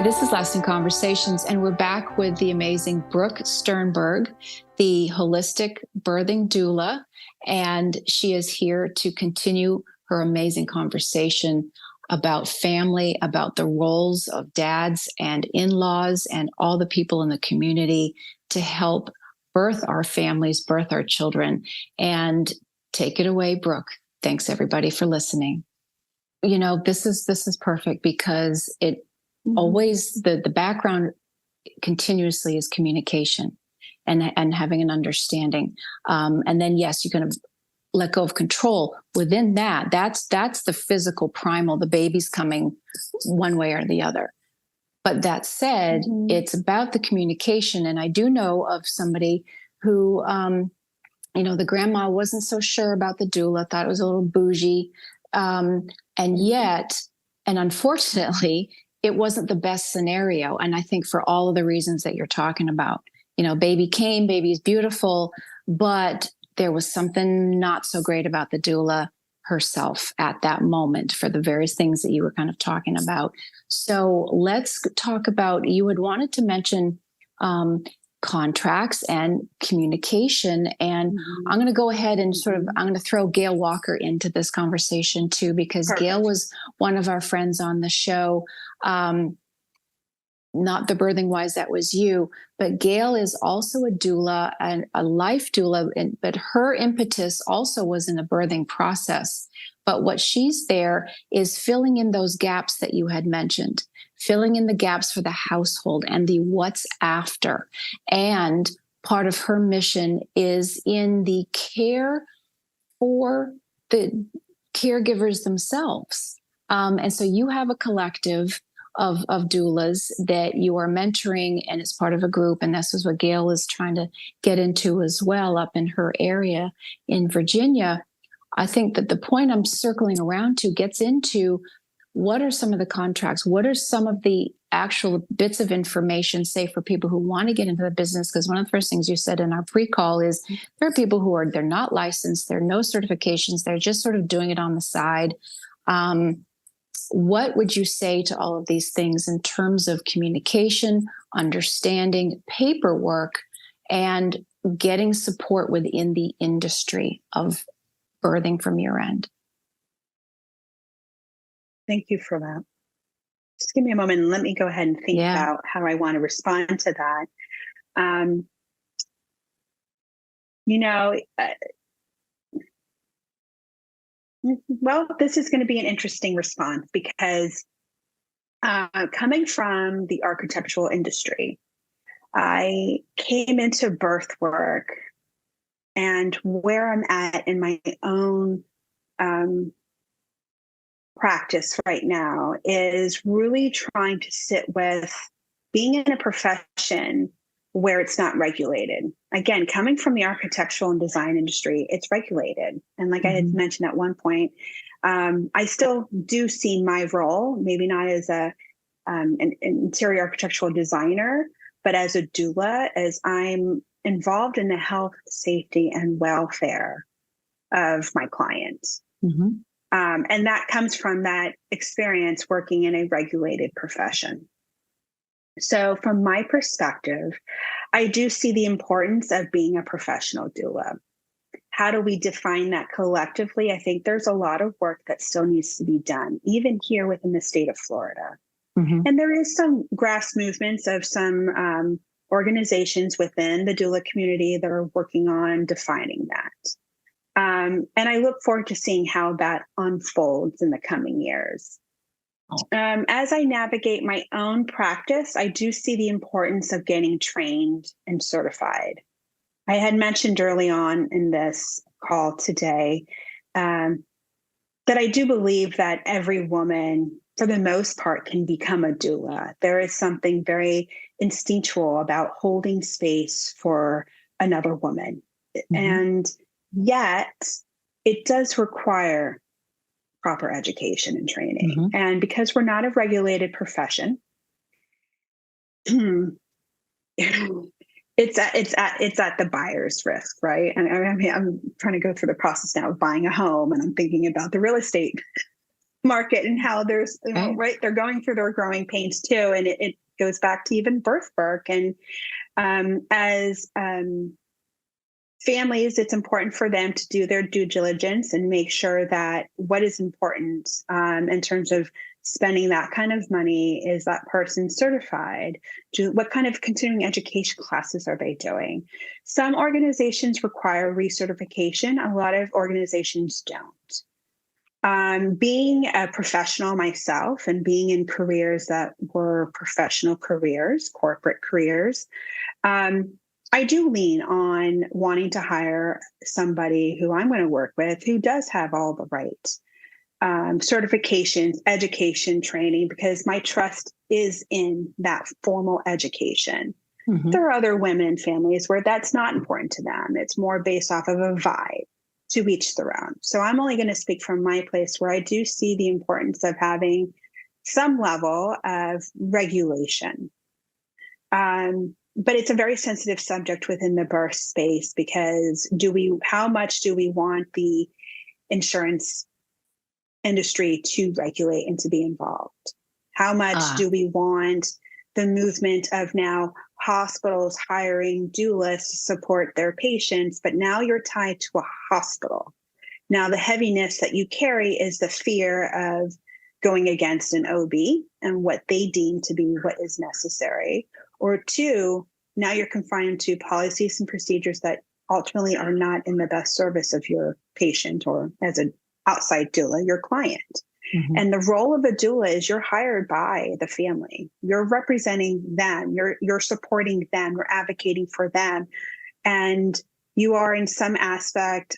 This is Lasting Conversations, and we're back with the amazing Brooke Sternberg, the holistic birthing doula, and she is here to continue her amazing conversation about family, about the roles of dads and in-laws and all the people in the community to help birth our families, birth our children. And take it away, Brooke. Thanks everybody for listening. You know, this is perfect because it always the background continuously is communication and having an understanding. And then, yes, you're going to let go of control within that. That's the physical primal, the baby's coming one way or the other. But that said, it's about the communication. And I do know of somebody who, the grandma wasn't so sure about the doula, thought it was a little bougie. And yet, and unfortunately, it wasn't the best scenario. And I think for all of the reasons that you're talking about, baby came, baby's beautiful, but there was something not so great about the doula herself at that moment for the various things that you were kind of talking about. So let's talk about, you had wanted to mention contracts and communication. And I'm going to go ahead and I'm going to throw Gail Walker into this conversation too, because Perfect. Gail was one of our friends on the show. Not the Birthing Wise, that was you, but Gail is also a doula and a life doula, but her impetus also was in a birthing process. But what she's there is filling in those gaps that you had mentioned, filling in the gaps for the household and the what's after. And part of her mission is in the care for the caregivers themselves. And so you have a collective of doulas that you are mentoring, and it's part of a group. And this is what Gail is trying to get into as well up in her area in Virginia. I think that the point I'm circling around to gets into what are some of the contracts? What are some of the actual bits of information, say, for people who want to get into the business? Because one of the first things you said in our pre-call is there are people who they're not licensed, there are no certifications, they're just sort of doing it on the side. What would you say to all of these things in terms of communication, understanding, paperwork, and getting support within the industry of birthing from your end? Thank you for that. Just give me a moment and let me go ahead and think about how I want to respond to that. Well, this is going to be an interesting response because coming from the architectural industry, I came into birth work, and where I'm at in my own practice right now is really trying to sit with being in a profession where it's not regulated. Again, coming from the architectural and design industry, it's regulated. And like I had mentioned at one point, I still do see my role, maybe not as an interior architectural designer, but as a doula, as I'm involved in the health, safety, and welfare of my clients. And that comes from that experience working in a regulated profession. So from my perspective, I do see the importance of being a professional doula. How do we define that collectively? I think there's a lot of work that still needs to be done, even here within the state of Florida. And there is some grass movements of some organizations within the doula community that are working on defining that. And I look forward to seeing how that unfolds in the coming years. As I navigate my own practice, I do see the importance of getting trained and certified. I had mentioned early on in this call today that I do believe that every woman, for the most part, can become a doula. There is something very instinctual about holding space for another woman. And yet, it does require proper education and training. And because we're not a regulated profession, it's at the buyer's risk, right? And I mean, I'm trying to go through the process now of buying a home, and I'm thinking about the real estate market and how there's, Okay. right, they're going through their growing pains too. And it goes back to even birth work. And as families, it's important for them to do their due diligence and make sure that what is important in terms of spending that kind of money, is that person certified? What kind of continuing education classes are they doing? Some organizations require recertification. A lot of organizations don't. Being a professional myself and being in careers that were professional careers, corporate careers, I do lean on wanting to hire somebody who I'm going to work with who does have all the right certifications, education, training, because my trust is in that formal education. Mm-hmm. There are other women families where that's not important to them. It's more based off of a vibe. To each their own. So I'm only going to speak from my place where I do see the importance of having some level of regulation. But it's a very sensitive subject within the birth space, because how much do we want the insurance industry to regulate and to be involved? How much do we want the movement of now hospitals hiring doulas to support their patients, but now you're tied to a hospital? Now the heaviness that you carry is the fear of going against an OB and what they deem to be what is necessary. Or two, now you're confined to policies and procedures that ultimately are not in the best service of your patient, or as an outside doula, your client. Mm-hmm. And the role of a doula is you're hired by the family. You're representing them. You're supporting them. You're advocating for them. And you are in some aspect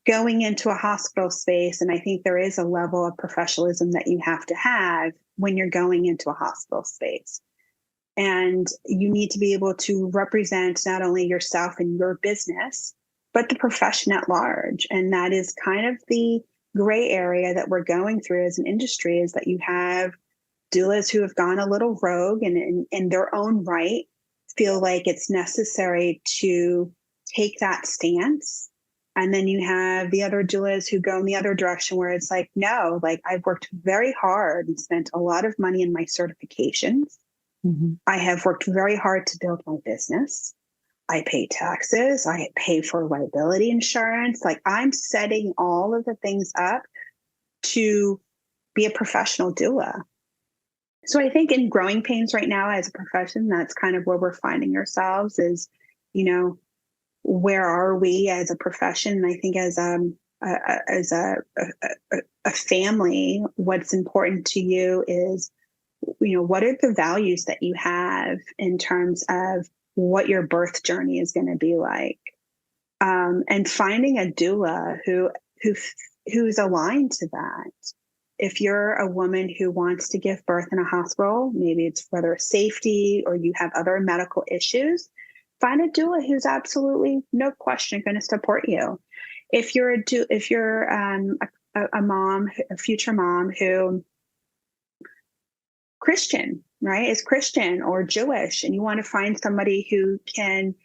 going into a hospital space. And I think there is a level of professionalism that you have to have when you're going into a hospital space. And you need to be able to represent not only yourself and your business, but the profession at large. And that is kind of the gray area that we're going through as an industry, is that you have doulas who have gone a little rogue and in their own right feel like it's necessary to take that stance. And then you have the other doulas who go in the other direction, where it's like, no, like, I've worked very hard and spent a lot of money in my certifications. Mm-hmm. I have worked very hard to build my business. I pay taxes. I pay for liability insurance. Like, I'm setting all of the things up to be a professional doula. So I think in growing pains right now as a profession, that's kind of where we're finding ourselves is, where are we as a profession? And I think as a family, what's important to you is, what are the values that you have in terms of what your birth journey is going to be like, and finding a doula who's aligned to that. If you're a woman who wants to give birth in a hospital, maybe it's whether it's safety or you have other medical issues, find a doula who's absolutely, no question, going to support you. If you're a mom, a future mom who Christian, right, is Christian or Jewish, and you want to find somebody who can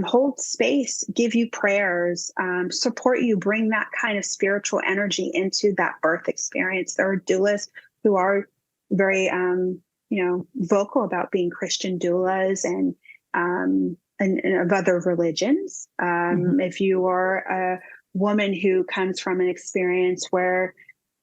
hold space, give you prayers, support you, bring that kind of spiritual energy into that birth experience. There are doulas who are very, vocal about being Christian doulas and of other religions. Mm-hmm. If you are a woman who comes from an experience where,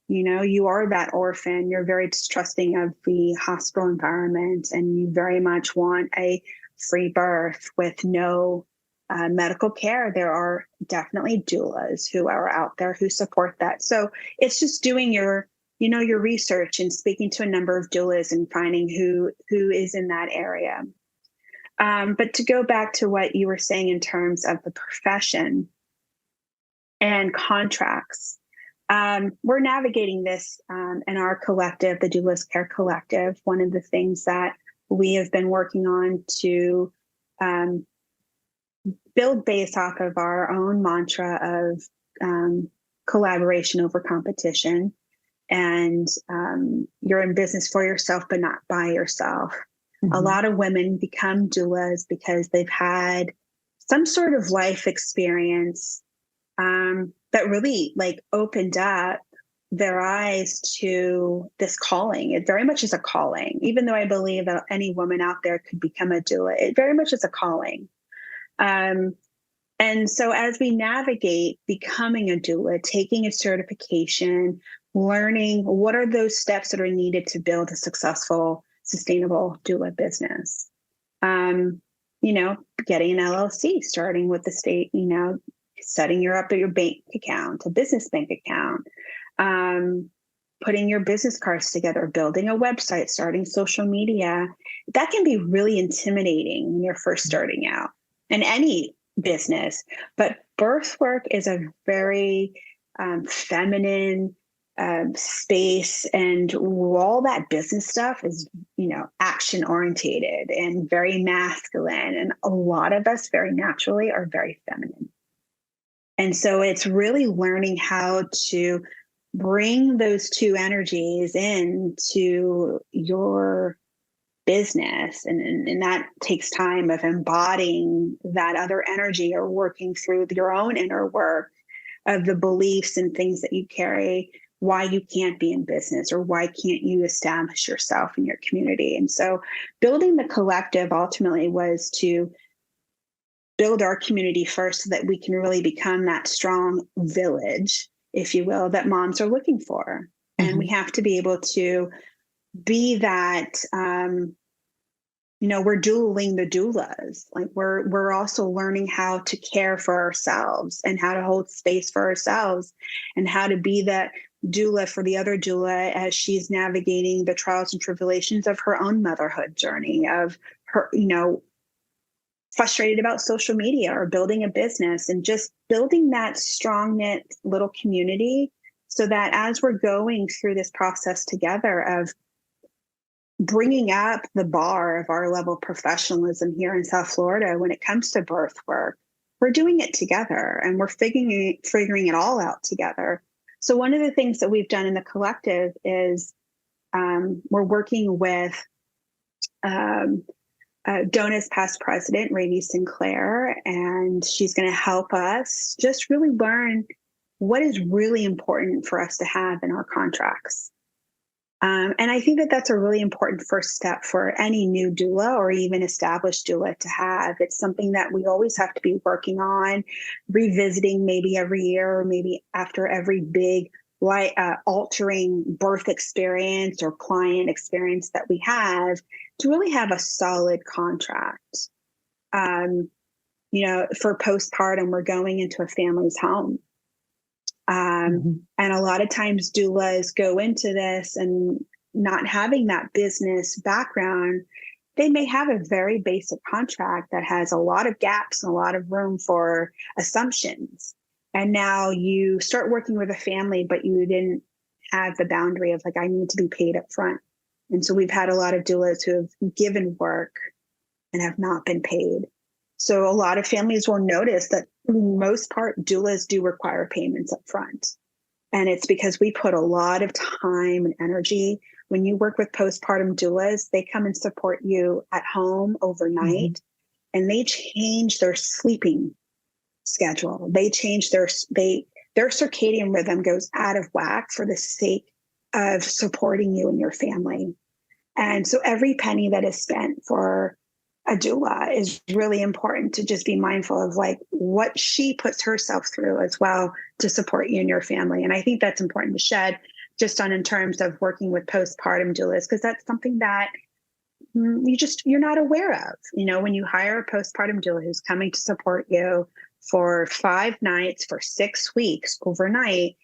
you are that orphan, you're very distrusting of the hospital environment, and you very much want a free birth with no medical care, there are definitely doulas who are out there who support that. So it's just doing your research and speaking to a number of doulas and finding who is in that area. But to go back to what you were saying in terms of the profession and contracts, we're navigating this in our collective, the Doulas Care Collective. One of the things that we have been working on to build based off of our own mantra of collaboration over competition. And you're in business for yourself, but not by yourself. Mm-hmm. A lot of women become doulas because they've had some sort of life experience that really opened up their eyes to this calling. It very much is a calling, even though I believe that any woman out there could become a doula. It very much is a calling. And so as we navigate becoming a doula, taking a certification, learning what are those steps that are needed to build a successful, sustainable doula business. Getting an LLC, starting with the state, setting up your bank account, a business bank account, putting your business cards together, building a website, starting social media. That can be really intimidating when you're first starting out in any business. But birth work is a very feminine space, and all that business stuff is, action orientated and very masculine. And a lot of us very naturally are very feminine. And so it's really learning how to bring those two energies into your business. And that takes time of embodying that other energy or working through your own inner work of the beliefs and things that you carry, why you can't be in business or why can't you establish yourself in your community. And so building the collective ultimately was to build our community first so that we can really become that strong village, if you will, that moms are looking for. Mm-hmm. And we have to be able to be that, we're dueling the doulas. Like we're also learning how to care for ourselves and how to hold space for ourselves and how to be that doula for the other doula as she's navigating the trials and tribulations of her own motherhood journey, of her, frustrated about social media or building a business, and just building that strong knit little community so that as we're going through this process together of bringing up the bar of our level of professionalism here in South Florida when it comes to birth work, we're doing it together and we're figuring it all out together. So one of the things that we've done in the collective is we're working with Dona's past president, Rainey Sinclair, and she's going to help us just really learn what is really important for us to have in our contracts. And I think that that's a really important first step for any new doula or even established doula to have. It's something that we always have to be working on, revisiting maybe every year or maybe after every big altering birth experience or client experience that we have to really have a solid contract. For postpartum, we're going into a family's home. And a lot of times doulas go into this and not having that business background, they may have a very basic contract that has a lot of gaps and a lot of room for assumptions. And now you start working with a family, but you didn't have the boundary of I need to be paid up front. And so we've had a lot of doulas who have given work and have not been paid. So a lot of families will notice that for the most part, doulas do require payments up front. And it's because we put a lot of time and energy. When you work with postpartum doulas, they come and support you at home overnight, and they change their sleeping schedule. They change their circadian rhythm goes out of whack for the sake of supporting you and your family. And so every penny that is spent for a doula is really important to just be mindful of what she puts herself through as well to support you and your family. And I think that's important to shed just on in terms of working with postpartum doulas, because that's something that you're not aware of. When you hire a postpartum doula who's coming to support you for 5 nights, for 6 weeks overnight,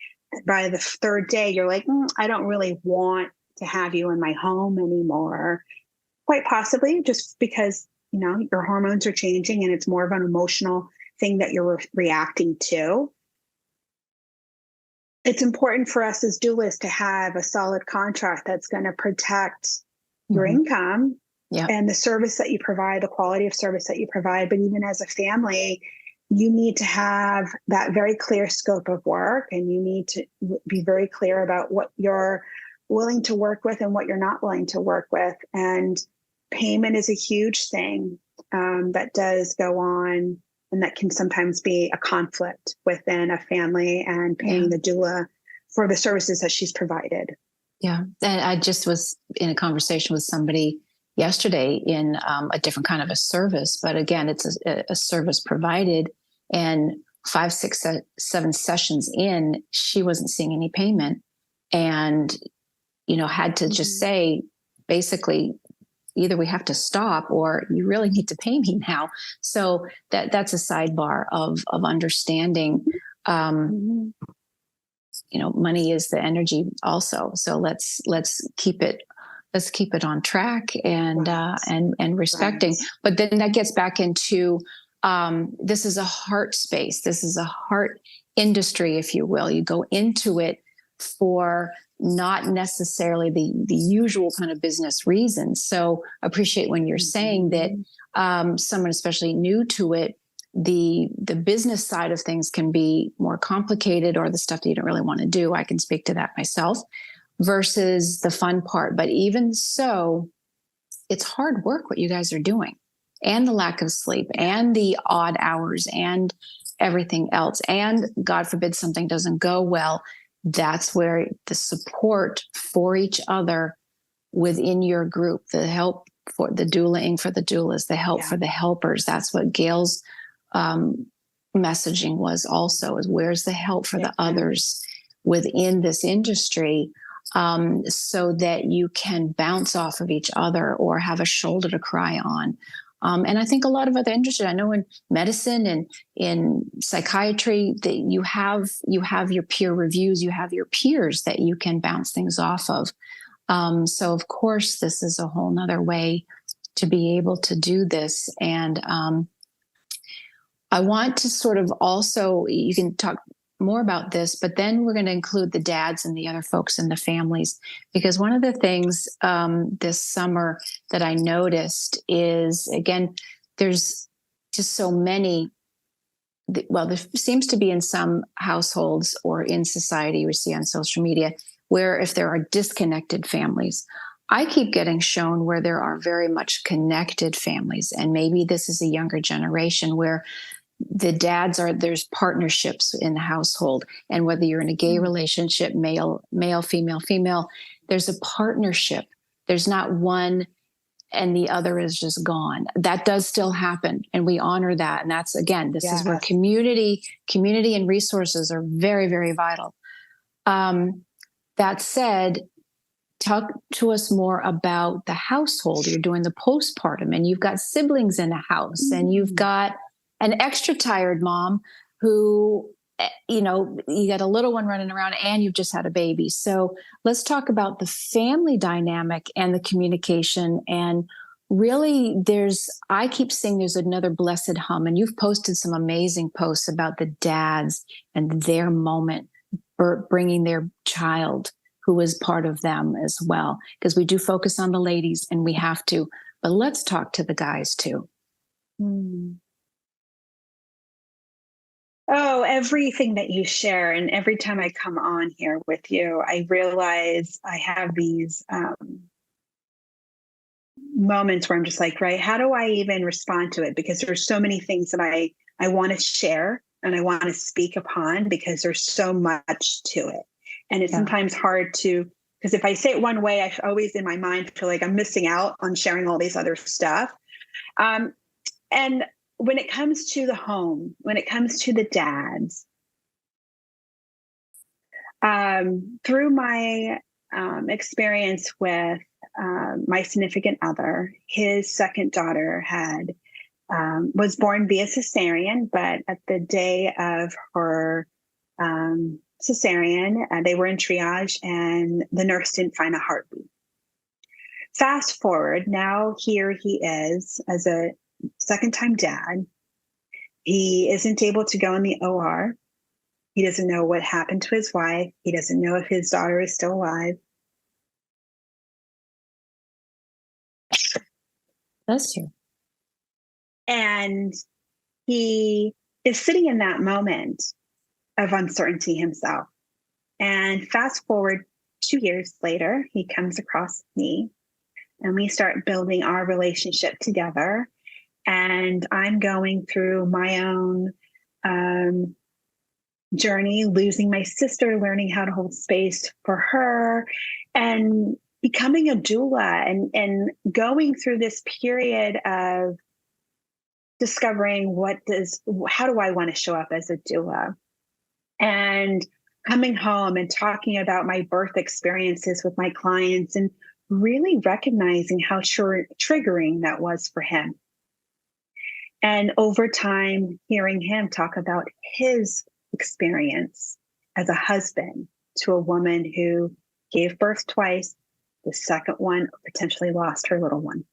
by the third day, you're like, I don't really want to have you in my home anymore. Quite possibly just because, your hormones are changing and it's more of an emotional thing that you're reacting to. It's important for us as doulas to have a solid contract that's going to protect your income and the service that you provide, the quality of service that you provide. But even as a family, you need to have that very clear scope of work, and you need to be very clear about what you're willing to work with and what you're not willing to work with. And payment is a huge thing that does go on, and that can sometimes be a conflict within a family and paying the doula for the services that she's provided. Yeah. And I just was in a conversation with somebody yesterday in a different kind of a service, but again, it's a service provided, and 5, 6, 7 sessions in, she wasn't seeing any payment, and, had to just say, basically, either we have to stop or you really need to pay me now. So that's a sidebar of understanding, money is the energy also. So let's keep it on track and respecting. Right. But then that gets back into this is a heart space. This is a heart industry, if you will. You go into it for not necessarily the usual kind of business reasons. So appreciate when you're saying that someone especially new to it, the business side of things can be more complicated, or the stuff that you don't really want to do. I can speak to that myself, versus the fun part. But even so, it's hard work what you guys are doing, and the lack of sleep and the odd hours and everything else. And God forbid something doesn't go well. That's where the support for each other within your group, the help for the doulaing for the doulas, the help for the helpers. That's what Gail's messaging was also, is where's the help for the others within this industry, so that you can bounce off of each other or have a shoulder to cry on. And I think a lot of other industries, I know in medicine and in psychiatry, that you have your peer reviews, you have your peers that you can bounce things off of. So of course, this is a whole nother way to be able to do this. And I want to sort of also, you can talk more about this, but then we're going to include the dads and the other folks in the families, because one of the things this summer that I noticed is, again, there's just so many, well, there seems to be in some households or in society we see on social media, where if there are disconnected families, I keep getting shown where there are very much connected families. And maybe this is a younger generation where the dads there's partnerships in the household. And whether you're in a gay relationship, male, female, there's a partnership. There's not one and the other is just gone. That does still happen. And we honor that. And that's, again, this is where community and resources are very, very vital. That said, talk to us more about the household. You're doing the postpartum, and you've got siblings in the house, and you've got an extra tired mom who, you got a little one running around, and you've just had a baby. So let's talk about the family dynamic and the communication. And really, I keep seeing there's another blessed hum, and you've posted some amazing posts about the dads and their moment for bringing their child who is part of them as well. Because we do focus on the ladies, and we have to, but let's talk to the guys too. Oh, everything that you share. And every time I come on here with you, I realize I have these moments where I'm just like, right, how do I even respond to it? Because there's so many things that I want to share and I want to speak upon, because there's so much to it. And it's sometimes hard to, because if I say it one way, I always in my mind feel like I'm missing out on sharing all these other stuff. And when it comes to the home, when it comes to the dads, through my experience with my significant other, his second daughter was born via cesarean, but at the day of her cesarean, they were in triage, and the nurse didn't find a heartbeat. Fast forward, now here he is as a second-time dad. He isn't able to go in the OR. He doesn't know what happened to his wife. He doesn't know if his daughter is still alive. That's true. And he is sitting in that moment of uncertainty himself. And fast forward 2 years later, he comes across me, and we start building our relationship together. And I'm going through my own journey, losing my sister, learning how to hold space for her, and becoming a doula, and going through this period of discovering how do I want to show up as a doula, and coming home and talking about my birth experiences with my clients, and really recognizing how triggering that was for him. And over time, hearing him talk about his experience as a husband to a woman who gave birth twice, the second one potentially lost her little one.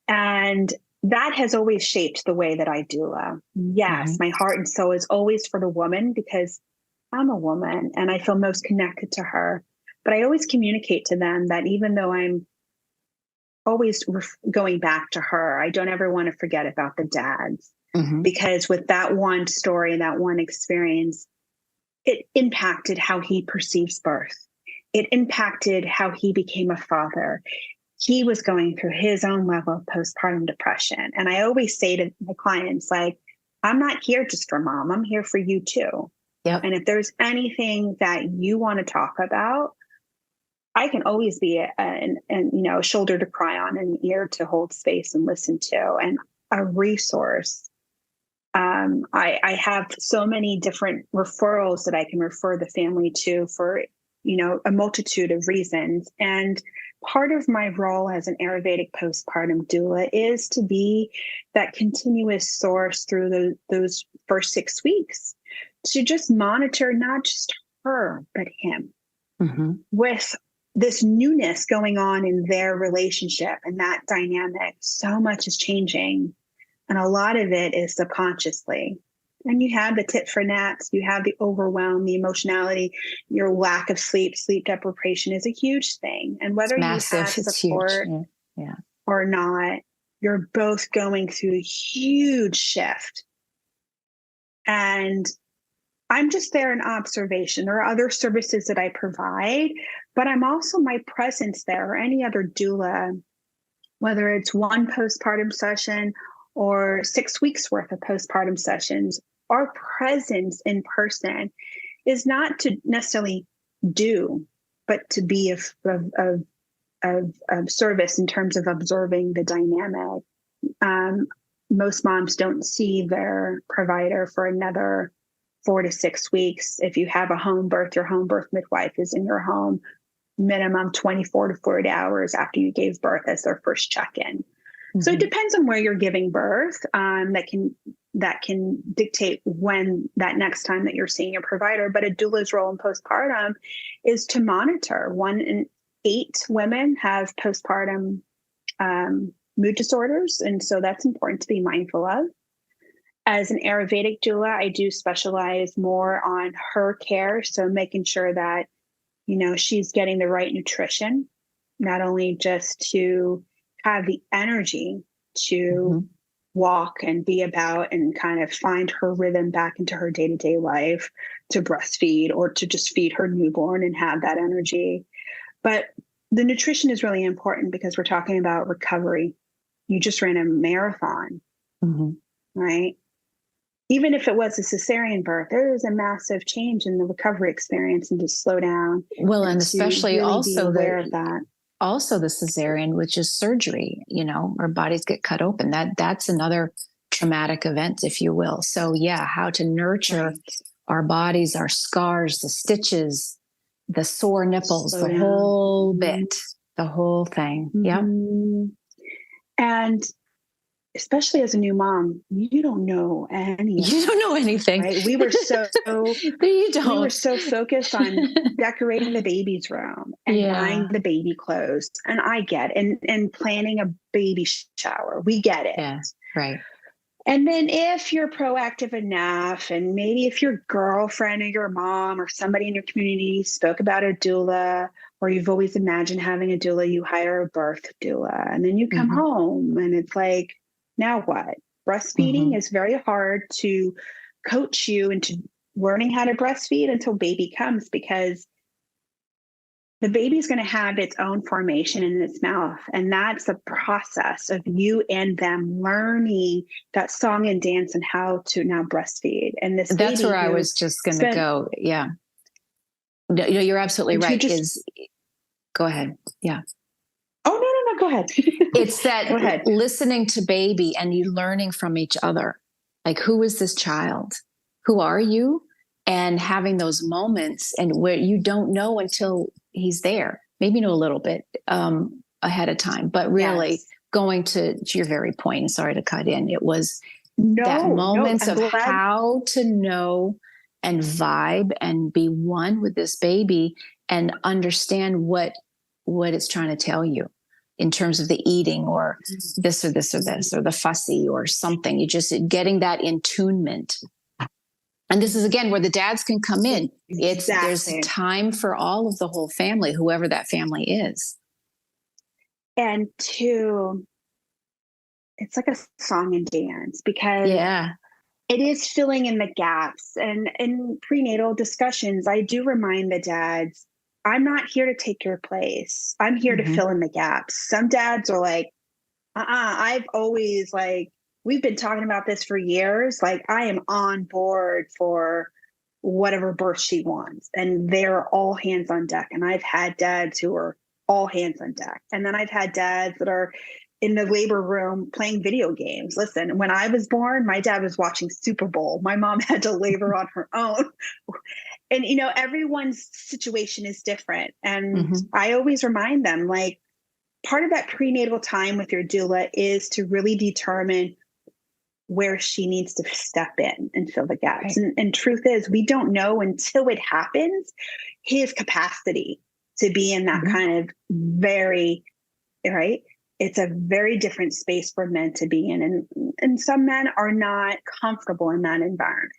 And that has always shaped the way that I doula. Yes, my heart and soul is always for the woman, because I'm a woman and I feel most connected to her. But I always communicate to them that even though I'm always going back to her, I don't ever want to forget about the dads, because with that one story, that one experience, it impacted how he perceives birth. It impacted how he became a father. He was going through his own level of postpartum depression. And I always say to my clients, like, I'm not here just for mom, I'm here for you too. Yep. And if there's anything that you want to talk about, I can always be a shoulder to cry on, an ear to hold space and listen to, and a resource. I have so many different referrals that I can refer the family to for, a multitude of reasons. And part of my role as an Ayurvedic postpartum doula is to be that continuous source through those first 6 weeks, to just monitor not just her, but him, with this newness going on in their relationship and that dynamic. So much is changing. And a lot of it is subconsciously. And you have the tit for tats, you have the overwhelm, the emotionality, your lack of sleep deprivation is a huge thing. And whether you have support or not, you're both going through a huge shift. And I'm just there in observation. There are other services that I provide, but I'm also my presence there, or any other doula, whether it's one postpartum session or 6 weeks worth of postpartum sessions. Our presence in person is not to necessarily do, but to be of service in terms of observing the dynamic. Most moms don't see their provider for another 4 to 6 weeks. If you have a home birth, your home birth midwife is in your home minimum 24 to 40 hours after you gave birth as their first check-in. So it depends on where you're giving birth. That can dictate when that next time that you're seeing your provider. But a doula's role in postpartum is to monitor. 1 in 8 women have postpartum mood disorders, and so that's important to be mindful of. As an Ayurvedic doula, I do specialize more on her care, so making sure that she's getting the right nutrition, not only just to have the energy to walk and be about and kind of find her rhythm back into her day-to-day life, to breastfeed or to just feed her newborn and have that energy. But the nutrition is really important because we're talking about recovery. You just ran a marathon, right? Even if it was a cesarean birth, there is a massive change in the recovery experience, and to slow down. Well, and especially really also be aware of that. Also the cesarean, which is surgery, our bodies get cut open. That's another traumatic event, if you will. So how to nurture our bodies, our scars, the stitches, the sore nipples, the whole bit, the whole thing. Yeah. And especially as a new mom, you don't know anything. You don't know anything. Right? We were so you don't. We were so focused on decorating the baby's room and buying the baby clothes. And I get it. And planning a baby shower. We get it. Yeah, right. And then if you're proactive enough, and maybe if your girlfriend or your mom or somebody in your community spoke about a doula, or you've always imagined having a doula, you hire a birth doula. And then you come home and it's like, now what? Breastfeeding is very hard to coach you into learning how to breastfeed until baby comes, because the baby's going to have its own formation in its mouth. And that's the process of you and them learning that song and dance and how to now breastfeed. And this That's baby where I who was just going to spent, go. Yeah. No, you're absolutely right. Go ahead. Yeah. Oh, no, go ahead. It's that Go ahead. listening to baby and you learning from each other. Like, who is this child? Who are you? And having those moments and where you don't know until he's there. Maybe know a little bit ahead of time, but really going to your very point, and sorry to cut in, it was that moments of how to know and vibe and be one with this baby and understand what it's trying to tell you in terms of the eating or this or this or this or the fussy or something. You just getting that attunement. And this is again where the dads can come in. There's time for all of the whole family, whoever that family is. And it's like a song and dance because it is filling in the gaps. And in prenatal discussions, I do remind the dads, I'm not here to take your place. I'm here to fill in the gaps. Some dads are like, I've always we've been talking about this for years. Like, I am on board for whatever birth she wants. And they're all hands on deck. And I've had dads who are all hands on deck. And then I've had dads that are in the labor room playing video games. Listen, when I was born, my dad was watching Super Bowl. My mom had to labor on her own. And, everyone's situation is different. And I always remind them, part of that prenatal time with your doula is to really determine where she needs to step in and fill the gaps. Right. And truth is, we don't know until it happens, his capacity to be in that kind of it's a very different space for men to be in. And some men are not comfortable in that environment.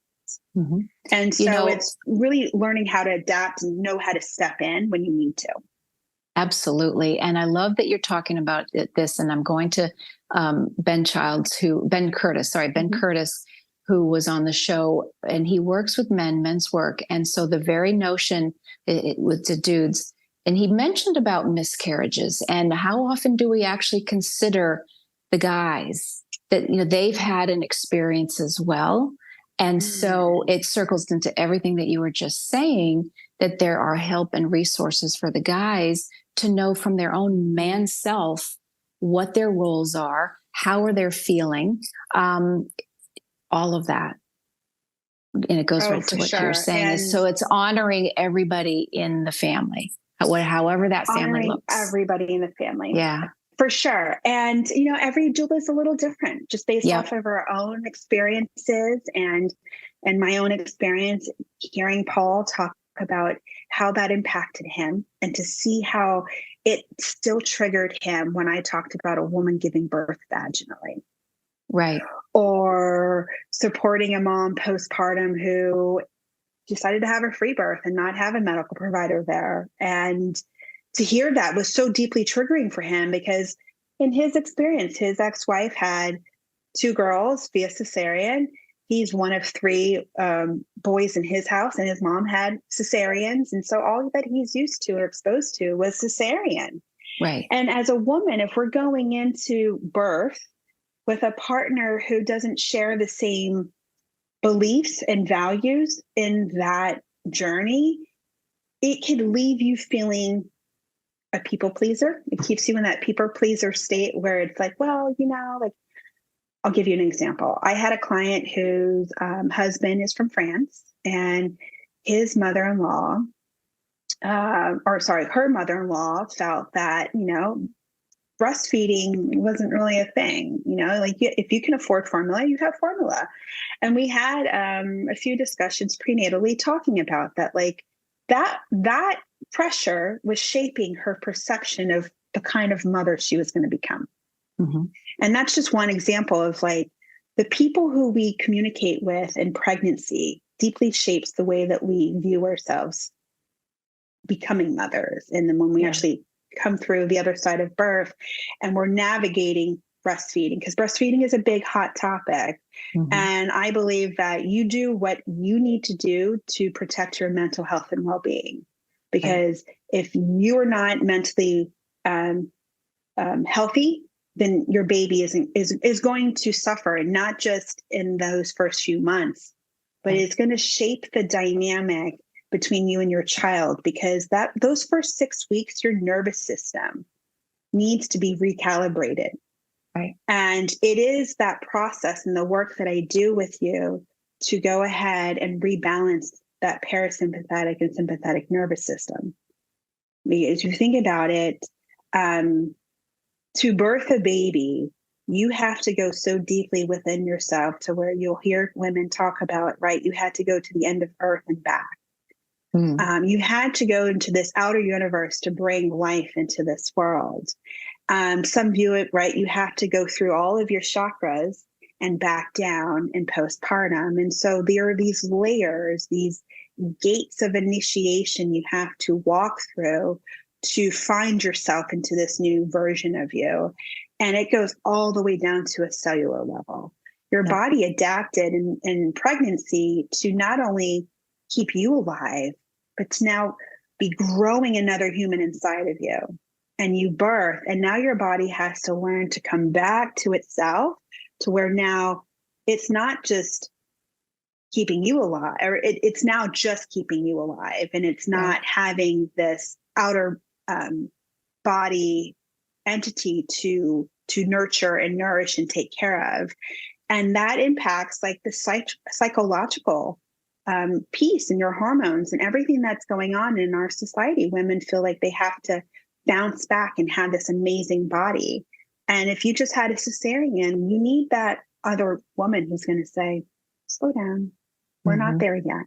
And so it's really learning how to adapt and know how to step in when you need to. Absolutely. And I love that you're talking about this. And I'm going to Ben Curtis, who was on the show, and he works with men's work. And so the very notion with the dudes, and he mentioned about miscarriages and how often do we actually consider the guys that, they've had an experience as well. And so it circles into everything that you were just saying, that there are help and resources for the guys to know from their own man self what their roles are, how are they feeling, all of that. And it goes right to what you're saying. So it's honoring everybody in the family, however that family looks. Everybody in the family. Yeah. For sure. And, every doula is a little different just based off of our own experiences and my own experience hearing Paul talk about how that impacted him and to see how it still triggered him when I talked about a woman giving birth vaginally. Right. Or supporting a mom postpartum who decided to have a free birth and not have a medical provider there. And to hear that was so deeply triggering for him because in his experience, his ex-wife had 2 girls via cesarean. He's one of 3 boys in his house, and his mom had cesareans. And so all that he's used to or exposed to was cesarean. Right. And as a woman, if we're going into birth with a partner who doesn't share the same beliefs and values in that journey, it could leave you feeling a people pleaser. It keeps you in that people pleaser state where it's like, well, I'll give you an example. I had a client whose husband is from France, and his mother-in-law, her mother-in-law felt that, breastfeeding wasn't really a thing, if you can afford formula, you have formula. And we had a few discussions prenatally talking about that, that pressure was shaping her perception of the kind of mother she was going to become. And that's just one example of the people who we communicate with in pregnancy deeply shapes the way that we view ourselves becoming mothers. And then when we actually come through the other side of birth and we're navigating breastfeeding, because breastfeeding is a big hot topic. And I believe that you do what you need to do to protect your mental health and well-being. because if you are not mentally healthy, then your baby is going to suffer, not just in those first few months, but it's going to shape the dynamic between you and your child, because those first 6 weeks, your nervous system needs to be recalibrated. Right. And it is that process and the work that I do with you to go ahead and rebalance that parasympathetic and sympathetic nervous system. Because if you think about it, to birth a baby, you have to go so deeply within yourself to where you'll hear women talk about, right? You had to go to the end of earth and back. You had to go into this outer universe to bring life into this world. Some view it, right? You have to go through all of your chakras and back down in postpartum. And so there are these layers, these gates of initiation you have to walk through to find yourself into this new version of you. And it goes all the way down to a cellular level. Your body adapted in pregnancy to not only keep you alive, but to now be growing another human inside of you. And you birth, and now your body has to learn to come back to itself, to where now it's not just keeping you alive, or it's now just keeping you alive, and it's not having this outer body entity to nurture and nourish and take care of. And that impacts like the psychological piece and your hormones and everything that's going on in our society. Women feel like they have to bounce back and have this amazing body. And if you just had a cesarean, you need that other woman who's going to say, slow down. We're not there yet.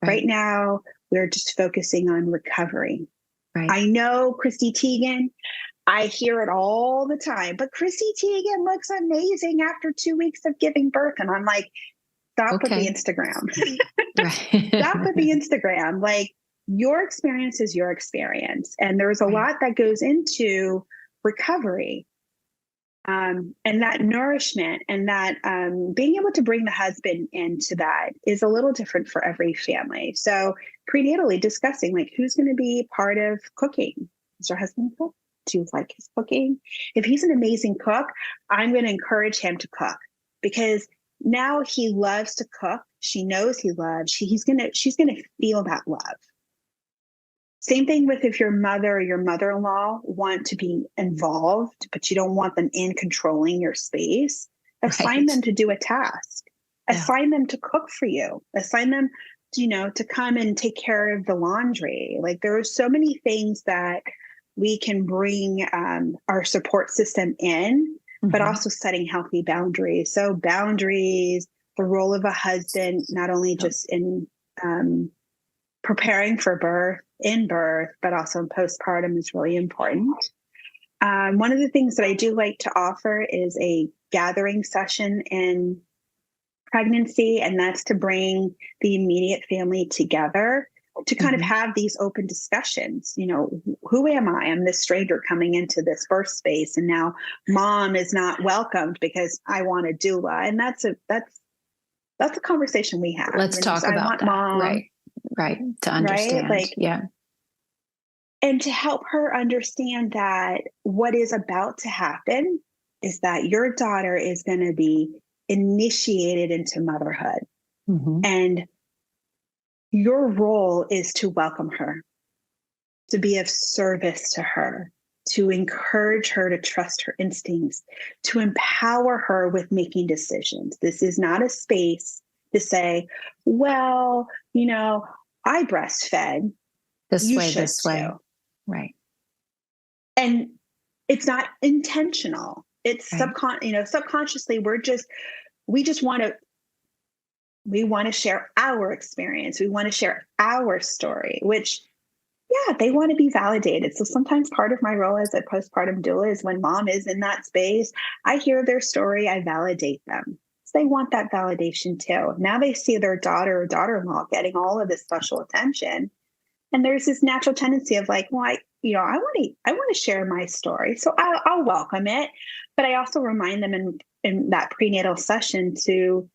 Right now, we're just focusing on recovery. Right. I know Christy Teigen, I hear it all the time, but Christy Teigen looks amazing after 2 weeks of giving birth. And I'm like, stop with the Instagram. Stop with the Instagram. Like, your experience is your experience. And there's a lot that goes into recovery. And that nourishment and that being able to bring the husband into that is a little different for every family. So prenatally discussing, like, who's going to be part of cooking? Does your husband cook? Do you like his cooking? If he's an amazing cook, I'm going to encourage him to cook, because now he loves to cook. She knows he loves. She's going to feel that love. Same thing with if your mother or your mother-in-law want to be involved, but you don't want them in controlling your space. Assign them to do a task. Assign them to cook for you. Assign them, to come and take care of the laundry. Like, there are so many things that we can bring our support system in, but also setting healthy boundaries. So boundaries, the role of a husband, not only just in preparing for birth, in birth, but also in postpartum is really important. One of the things that I do like to offer is a gathering session in pregnancy, and that's to bring the immediate family together to kind of have these open discussions. Who am I? I'm this stranger coming into this birth space, and now mom is not welcomed because I want a doula, and that's a conversation we have. Let's talk about that. Mom, Right. To understand. Right? And to help her understand that what is about to happen is that your daughter is going to be initiated into motherhood. And your role is to welcome her, to be of service to her, to encourage her to trust her instincts, to empower her with making decisions. This is not a space to say, well, I breastfed. This way. Too. Right. And it's not intentional. It's subconsciously we want to share our experience. We want to share our story, which, they want to be validated. So sometimes part of my role as a postpartum doula is when mom is in that space, I hear their story, I validate them. So they want that validation too. Now they see their daughter or daughter-in-law getting all of this special attention. And there's this natural tendency of like, well, I want to share my story. So I'll welcome it. But I also remind them in that prenatal session to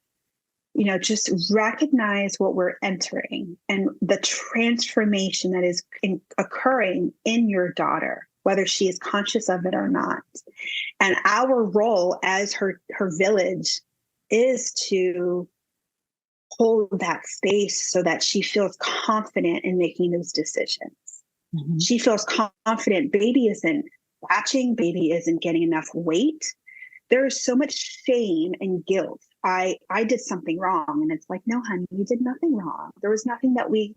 just recognize what we're entering and the transformation that is occurring in your daughter, whether she is conscious of it or not. And our role as her village is to hold that space so that she feels confident in making those decisions. Mm-hmm. She feels confident. Baby isn't latching. Baby isn't getting enough weight. There is so much shame and guilt. I did something wrong. And it's like, no, honey, you did nothing wrong. There was nothing that we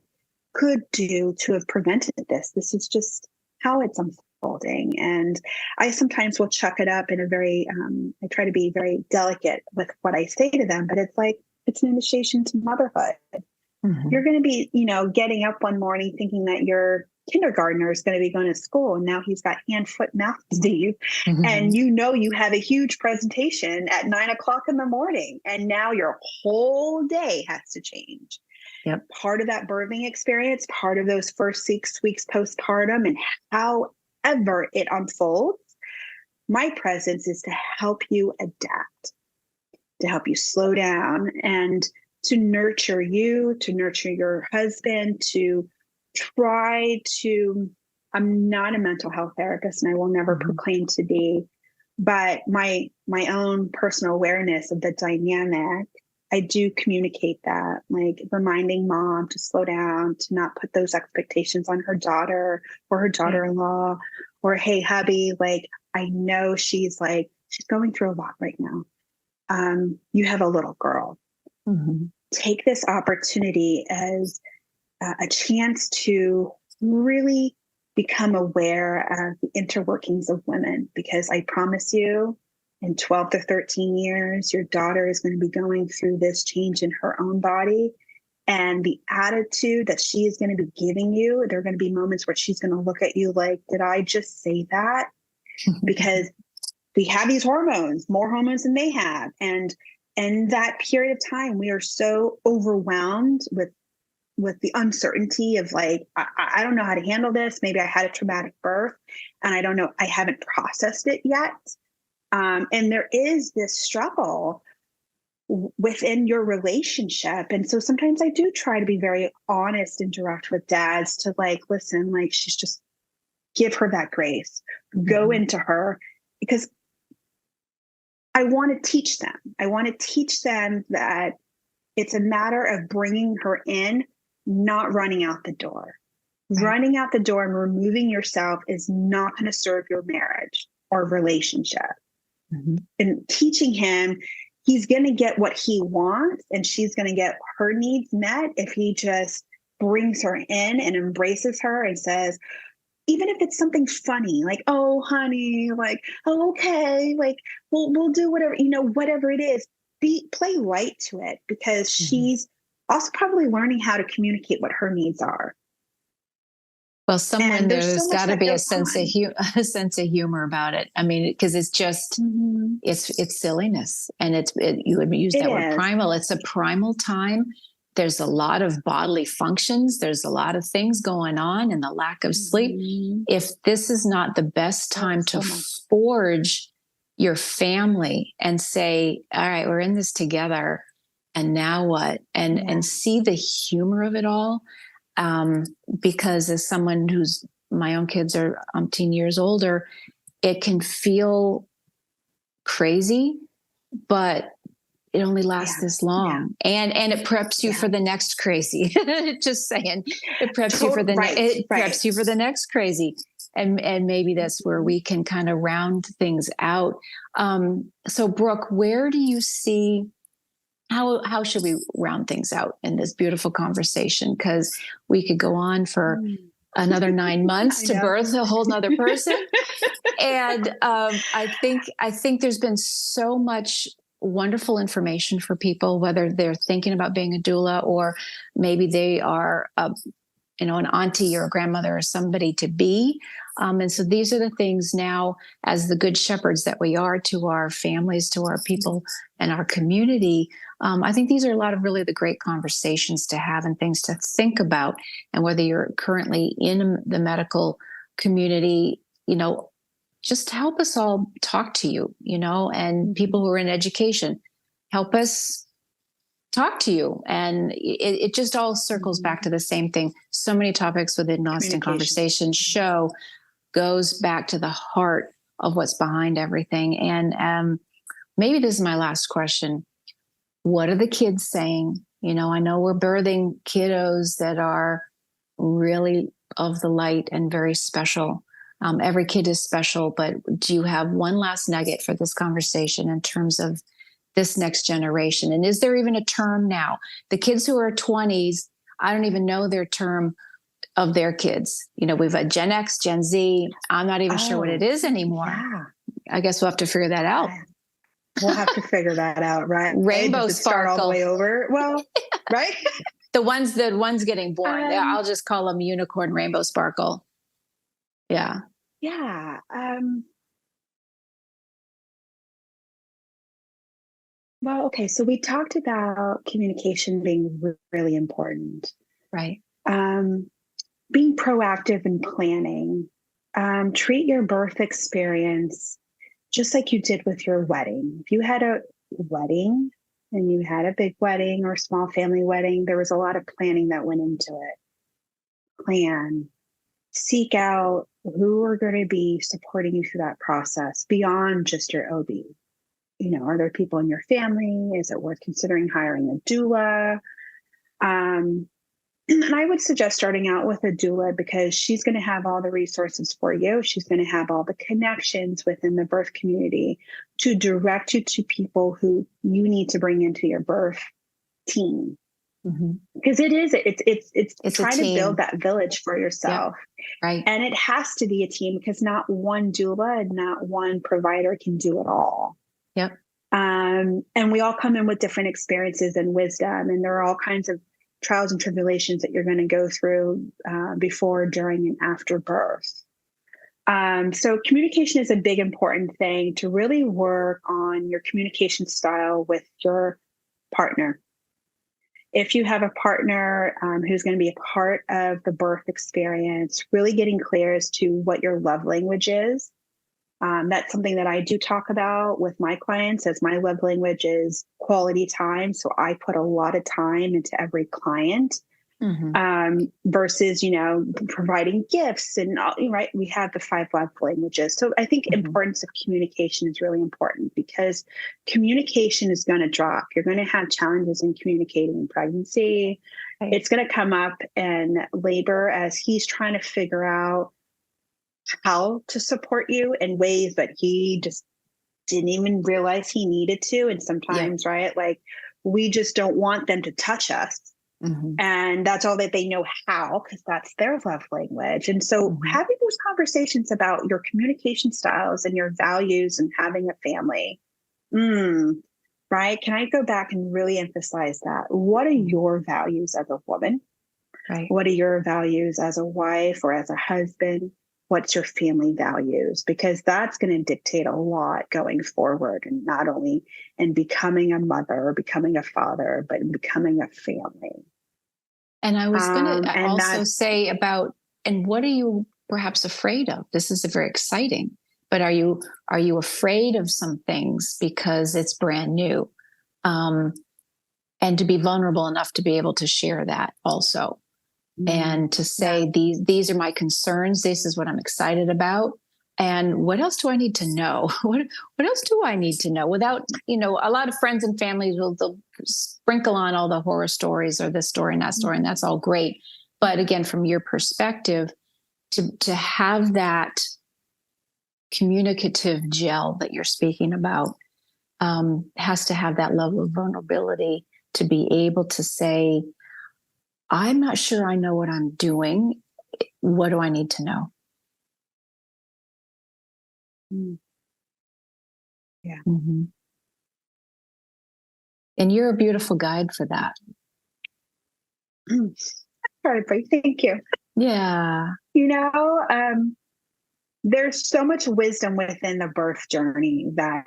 could do to have prevented this. This is just how it's unfolding. And I sometimes will chuck it up in a very, I try to be very delicate with what I say to them, but it's like, it's an initiation to motherhood. Mm-hmm. You're going to be, getting up one morning thinking that your kindergartner is going to be going to school, and now he's got hand, foot, mouth disease. Mm-hmm. And you have a huge presentation at 9:00 in the morning, and now your whole day has to change. Yep. Part of that birthing experience, part of those first 6 weeks postpartum, and however it unfolds, my presence is to help you adapt, to help you slow down, and to nurture you, to nurture your husband, to try to, I'm not a mental health therapist, and I will never proclaim to be, but my own personal awareness of the dynamic, I do communicate that, like reminding mom to slow down, to not put those expectations on her daughter or her daughter-in-law, or, hey, hubby, like, I know she's going through a lot right now. You have a little girl. Mm-hmm. Take this opportunity as a chance to really become aware of the interworkings of women, because I promise you, in 12 to 13 years, your daughter is going to be going through this change in her own body. And the attitude that she is going to be giving you, there are going to be moments where she's going to look at you like, did I just say that? Because we have these hormones, more hormones than they have. And in that period of time, we are so overwhelmed with the uncertainty of like, I don't know how to handle this. Maybe I had a traumatic birth and I don't know, I haven't processed it yet. And there is this struggle within your relationship. And so sometimes I do try to be very honest and direct with dads to like, listen, like, she's just, give her that grace, go into her, because I want to teach them. I want to teach them that it's a matter of bringing her in, not running out the door. Right. Running out the door and removing yourself is not going to serve your marriage or relationship. Mm-hmm. And teaching him, he's going to get what he wants and she's going to get her needs met if he just brings her in and embraces her and says, even if it's something funny, like, oh, honey, like, oh, okay, like, we'll do whatever, whatever it is, play light to it, because she's also probably learning how to communicate what her needs are. Well, somewhere there's got to be a sense of humor about it. I mean, because it's just, it's silliness. And you would use that word primal. It's a primal time. There's a lot of bodily functions. There's a lot of things going on, and the lack of sleep. If this is not the best time to forge your family and say, all right, we're in this together, and now what? And see the humor of it all. Because as someone my own kids are umpteen years older, it can feel crazy, but it only lasts this long. And it preps you for the next crazy. Just saying, it preps you for preps you for the next crazy. And maybe that's where we can kind of round things out. So Brooke, where do you see, how should we round things out in this beautiful conversation? Because we could go on for another 9 months to birth a whole nother person. And I think there's been so much wonderful information for people, whether they're thinking about being a doula or maybe they are an auntie or a grandmother or somebody to be. And so these are the things now, as the good shepherds that we are to our families, to our people and our community. I think these are a lot of really the great conversations to have and things to think about. And whether you're currently in the medical community, just help us all talk to you, and people who are in education, help us talk to you. And it just all circles back to the same thing. So many topics within Lost in Conversation show goes back to the heart of what's behind everything. And maybe this is my last question. What are the kids saying? I know we're birthing kiddos that are really of the light and very special. Every kid is special, but do you have one last nugget for this conversation in terms of this next generation? And is there even a term now? The kids who are 20s, I don't even know their term of their kids. We've got Gen X, Gen Z. I'm not even sure what it is anymore. Yeah. I guess we'll have to figure that out. We'll have to figure that out, right? Rainbow Does it sparkle. Start all the way over. Well, right? The ones getting born. I'll just call them unicorn, rainbow sparkle. Yeah. Yeah. Well, okay. So we talked about communication being really important. Right. Being proactive in planning. Treat your birth experience just like you did with your wedding. If you had a wedding and you had a big wedding or a small family wedding, there was a lot of planning that went into it. Plan. Seek out who are going to be supporting you through that process beyond just your OB. Are there people in your family? Is it worth considering hiring a doula? And I would suggest starting out with a doula because she's going to have all the resources for you. She's going to have all the connections within the birth community to direct you to people who you need to bring into your birth team. Because it's trying to build that village for yourself. Yep. Right. And it has to be a team because not one doula and not one provider can do it all. Yep. And we all come in with different experiences and wisdom, and there are all kinds of trials and tribulations that you're going to go through before, during, and after birth. So communication is a big, important thing to really work on your communication style with your partner. If you have a partner who's going to be a part of the birth experience, really getting clear as to what your love language is. That's something that I do talk about with my clients, as my love language is quality time. So I put a lot of time into every client versus, providing gifts and right. We have the 5 love languages. So I think importance of communication is really important because communication is going to drop. You're going to have challenges in communicating in pregnancy. Right. It's going to come up in labor as he's trying to figure out how to support you in ways that he just didn't even realize he needed to. And sometimes, right, like we just don't want them to touch us. And that's all that they know how, because that's their love language. And so having those conversations about your communication styles and your values and having a family, right? Can I go back and really emphasize that? What are your values as a woman? Right. What are your values as a wife or as a husband? What's your family values? Because that's going to dictate a lot going forward, and not only in becoming a mother or becoming a father, but in becoming a family. And I was going to also say about, and what are you perhaps afraid of? This is very exciting, but are you afraid of some things because it's brand new? And to be vulnerable enough to be able to share that also. And to say, these are my concerns. This is what I'm excited about. And what else do I need to know? What else do I need to know? Without, a lot of friends and families they'll sprinkle on all the horror stories or this story and that story, and that's all great. But again, from your perspective, to have that communicative gel that you're speaking about has to have that level of vulnerability to be able to say, I'm not sure I know what I'm doing. What do I need to know? Yeah. And you're a beautiful guide for that. Sorry, thank you. Yeah. There's so much wisdom within the birth journey that,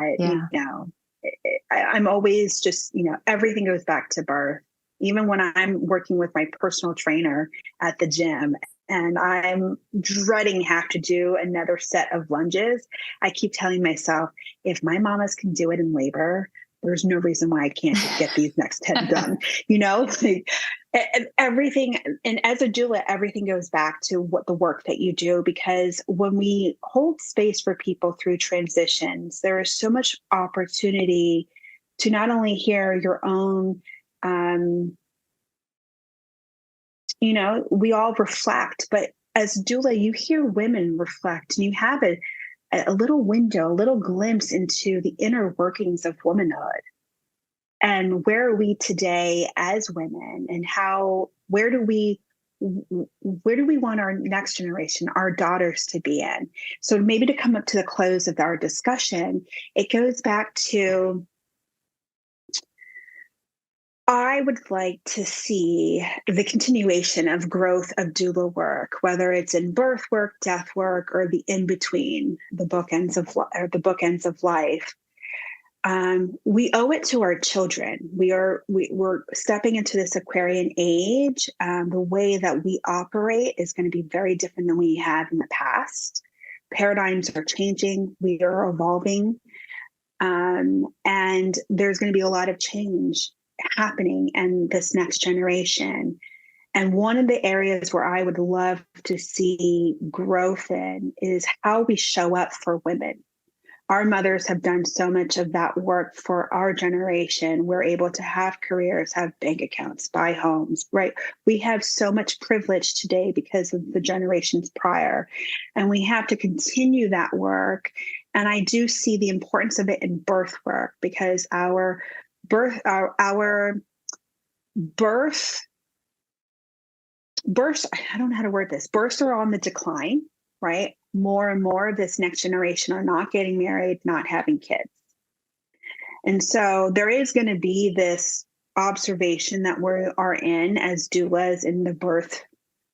I'm always just, everything goes back to birth. Even when I'm working with my personal trainer at the gym and I'm dreading have to do another set of lunges, I keep telling myself, if my mamas can do it in labor, there's no reason why I can't get these next 10 done. Like everything. And as a doula, everything goes back to what the work that you do, because when we hold space for people through transitions, there is so much opportunity to not only hear your own, we all reflect, but as doula, you hear women reflect, and you have a little window, a little glimpse into the inner workings of womanhood. And where are we today as women, and where do we want our next generation, our daughters, to be in? So maybe to come up to the close of our discussion, it goes back to, I would like to see the continuation of growth of doula work, whether it's in birth work, death work, or the in between, the bookends of life. We owe it to our children. We're stepping into this Aquarian age. The way that we operate is going to be very different than we have in the past. Paradigms are changing. We are evolving. And there's going to be a lot of change happening in this next generation. And one of the areas where I would love to see growth in is how we show up for women. Our mothers have done so much of that work for our generation. We're able to have careers, have bank accounts, buy homes, right? We have so much privilege today because of the generations prior, and we have to continue that work. And I do see the importance of it in birth work, because our births, I don't know how to word this. Births are on the decline, right? More and more of this next generation are not getting married, not having kids. And so there is going to be this observation that we are in as doulas in the birth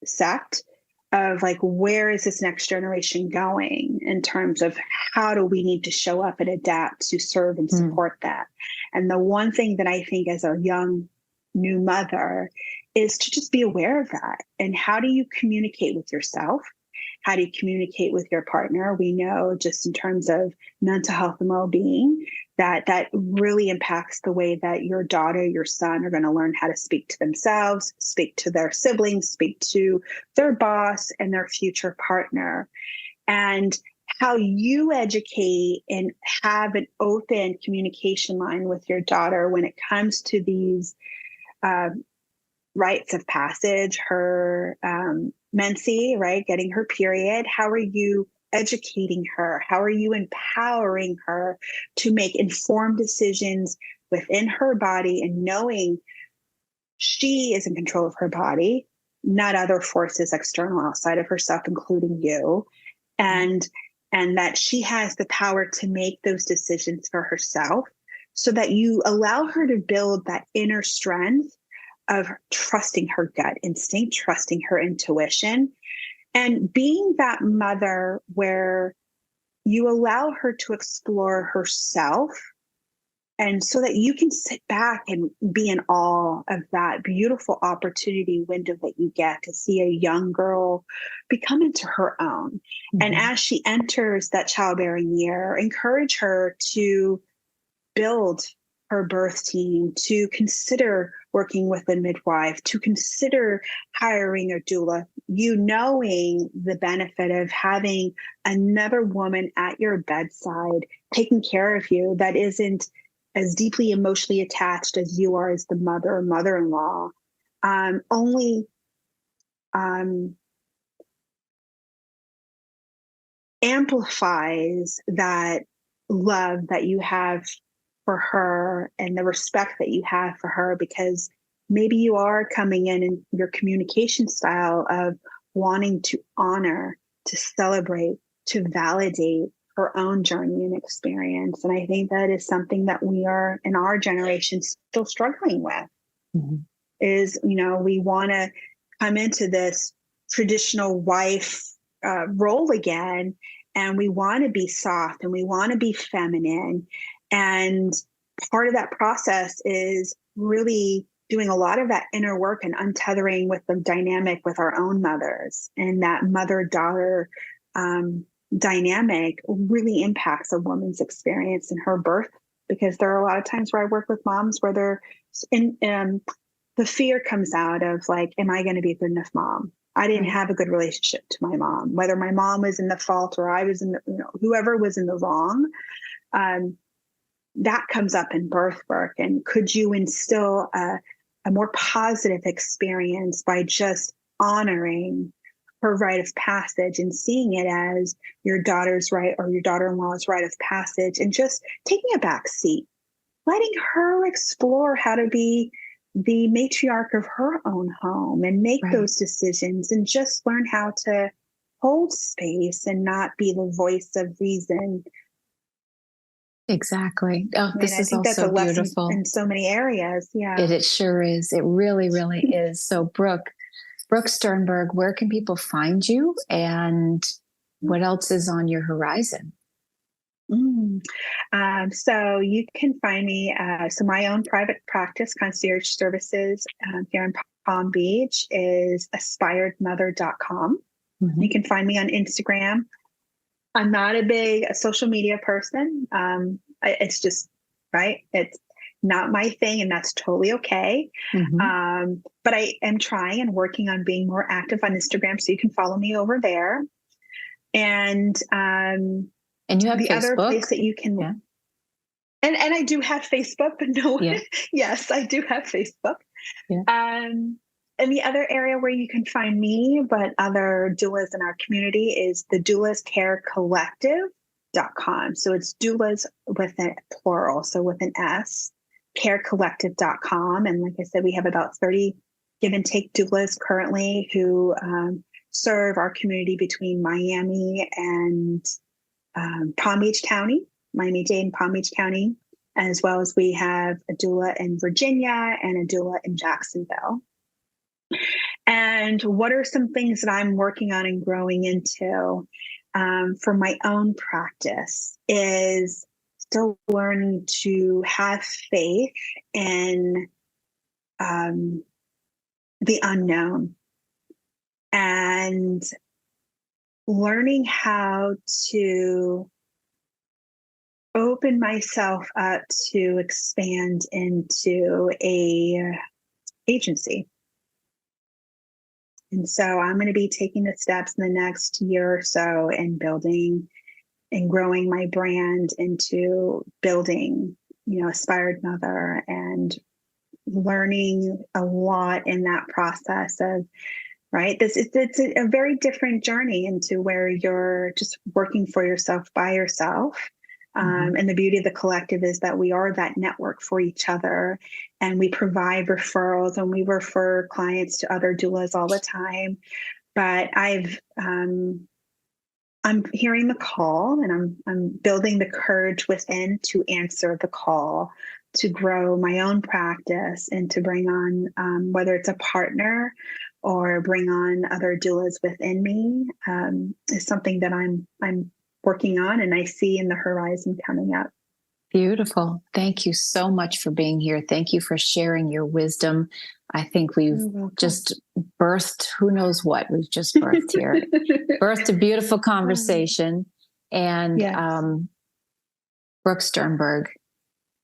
sect of like, where is this next generation going in terms of how do we need to show up and adapt to serve and support that? And the one thing that I think as a young new mother is to just be aware of that. And how do you communicate with yourself? How do you communicate with your partner? We know just in terms of mental health and well-being, that really impacts the way that your daughter, your son are going to learn how to speak to themselves, speak to their siblings, speak to their boss and their future partner. And how you educate and have an open communication line with your daughter when it comes to these rites of passage, her menses, right? Getting her period. How are you educating her? How are you empowering her to make informed decisions within her body and knowing she is in control of her body, not other forces external outside of herself, including you, and that she has the power to make those decisions for herself, so that you allow her to build that inner strength of trusting her gut instinct, trusting her intuition, and being that mother where you allow her to explore herself. And so that you can sit back and be in awe of that beautiful opportunity window that you get to see a young girl become into her own. Mm-hmm. And as she enters that childbearing year, encourage her to build her birth team, to consider working with a midwife, to consider hiring a doula, you knowing the benefit of having another woman at your bedside taking care of you that isn't as deeply emotionally attached as you are as the mother or mother-in-law, only amplifies that love that you have for her and the respect that you have for her, because maybe you are coming in your communication style of wanting to honor, to celebrate, to validate her own journey and experience. And I think that is something that we are in our generation still struggling with. Mm-hmm. Is, we want to come into this traditional wife role again, and we want to be soft and we want to be feminine. And part of that process is really doing a lot of that inner work and untethering with the dynamic with our own mothers. And that mother-daughter dynamic really impacts a woman's experience in her birth because there are a lot of times where I work with moms where they're in, the fear comes out of like, am I going to be a good enough mom? I didn't have a good relationship to my mom, whether my mom was in the fault or I was in the, whoever was in the wrong. That comes up in birth work. And could you instill a more positive experience by just honoring her rite of passage and seeing it as your daughter's right or your daughter-in-law's rite of passage, and just taking a back seat, letting her explore how to be the matriarch of her own home and make those decisions, and just learn how to hold space and not be the voice of reason. Exactly. Oh, this is also beautiful in so many areas. Yeah, it sure is. It really, really is. So, Brooke Sternberg, where can people find you, and what else is on your horizon? So you can find me. So my own private practice, concierge services here in Palm Beach, is aspiredmother.com. You can find me on Instagram. I'm not a big social media person. It's just, it's not my thing, and that's totally okay. But I am trying and working on being more active on Instagram, so you can follow me over there. And you have the Facebook? Other place that you can, and I do have Facebook, but no, yes, I do have Facebook. And the other area where you can find me, but other doulas in our community, is the doulascarecollective.com. So it's doulas with a plural, so with an S, carecollective.com. And like I said, we have about 30 give and take doulas currently who serve our community between Miami and Palm Beach County, Miami-Dade and Palm Beach County, as well as we have a doula in Virginia and a doula in Jacksonville. And what are some things that I'm working on and growing into for my own practice is still learning to have faith in the unknown, and learning how to open myself up to expand into a agency. And so I'm going to be taking the steps in the next year or so and building and growing my brand into building, Aspired Mother, and learning a lot in that process of, it's a very different journey into where you're just working for yourself by yourself. And the beauty of the collective is that we are that network for each other, and we provide referrals, and we refer clients to other doulas all the time. But I'm hearing the call, and I'm building the courage within to answer the call, to grow my own practice and to bring on, whether it's a partner or bring on other doulas within me, is something that I'm working on, and I see in the horizon coming up. Beautiful. Thank you so much for being here. Thank you for sharing your wisdom. I think we've just birthed, who knows what we've just birthed here. Birthed a beautiful conversation. And Brooke Sternberg,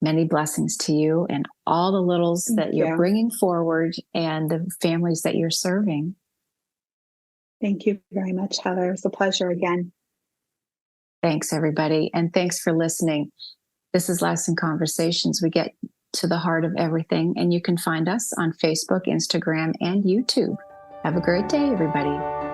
many blessings to you and all the littles that you're bringing forward and the families that you're serving. Thank you very much, Heather. It was a pleasure again. Thanks, everybody. And thanks for listening. This is Lasting Conversations. We get to the heart of everything, and you can find us on Facebook, Instagram, and YouTube. Have a great day, everybody.